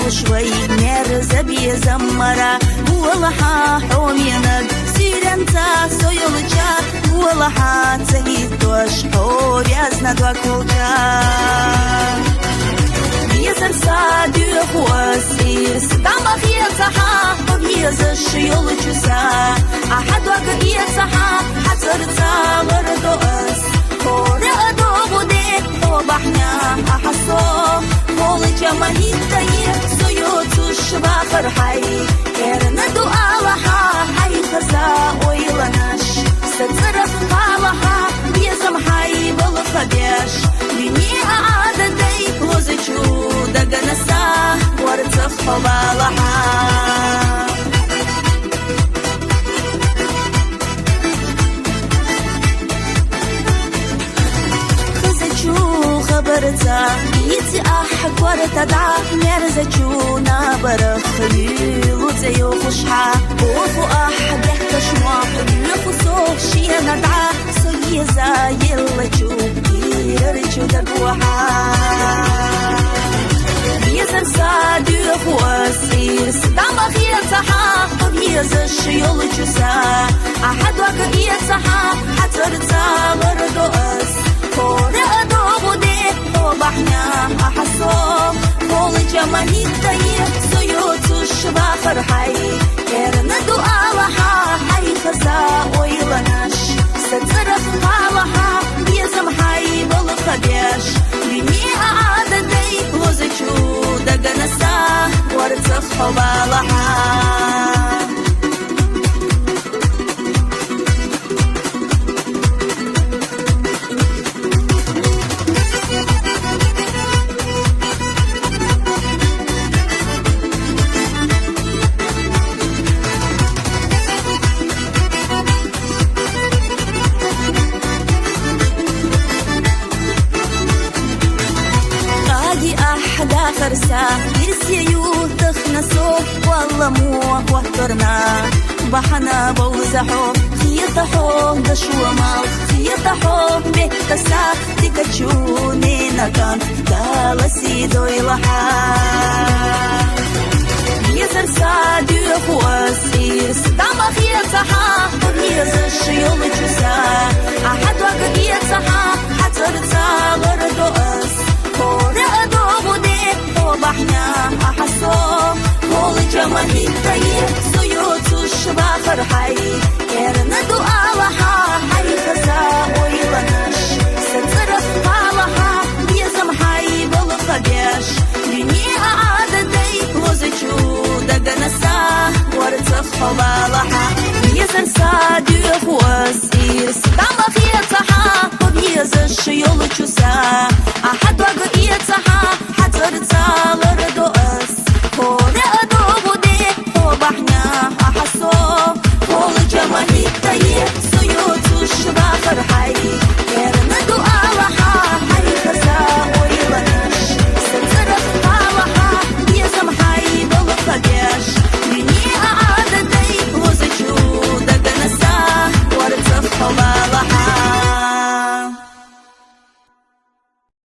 وشوي نرزة بيزمرة ولها حومينك سيرنتا سويلجا ولها تهيتوش حوريازنا دوكولجا Езер садю хвостир, сдама хьецаха, объезжаешь ёлочуса, а хадуака хьецаха, хацарца вардоас, хоре адобуде, обахня, ахасо, холыча махитае, суёцуш вахархай, эрна дуалаха, хайхаза ойланаш, сацарах халаха, безам хай балахабеш, юни аададей, лозычу, دقنسا ورتخ بالها خزچو خبرتا يتي احك ورتدع مرزچو نابرخلي لوزيو خشحا وفو احد يحكشوا لفصو شي ندعا سيزا يلچو يرچو دقوها Езер садю хвостир, сдама хьецаха, объезжаешь ёлочуса, а хадуака хьецаха, хацарца вардоас, хоре адобуде, обахня, ахасо, холыча махитае, суёцуш вахархай, эрна дуалаха, хайхаза ойланаш, сацарах халаха, безам хай балахабеш, юни аададей, лозычу, دقنسا ورتخ بالها خرسا يرسيو تخنسو والله مو وحضرنا بحنا بوزحو خيطحو دشو مال خيطحو بيتسا تكتشوني نكان دالسي دوي لحا يزر سادو خواسير سداما خيطحا ويزش يولجسا أحد وقت يتسحا حترتا غردوس خوري أدوبودي обахня, ахасо, холыча махитае, суёцуш вахархай, эрна дуалаха, хайхаза ойланаш, сацарах халаха, безам хай балахабеш, юни аададей, лозычу дaqanasa, ورتخ بالها, езер сад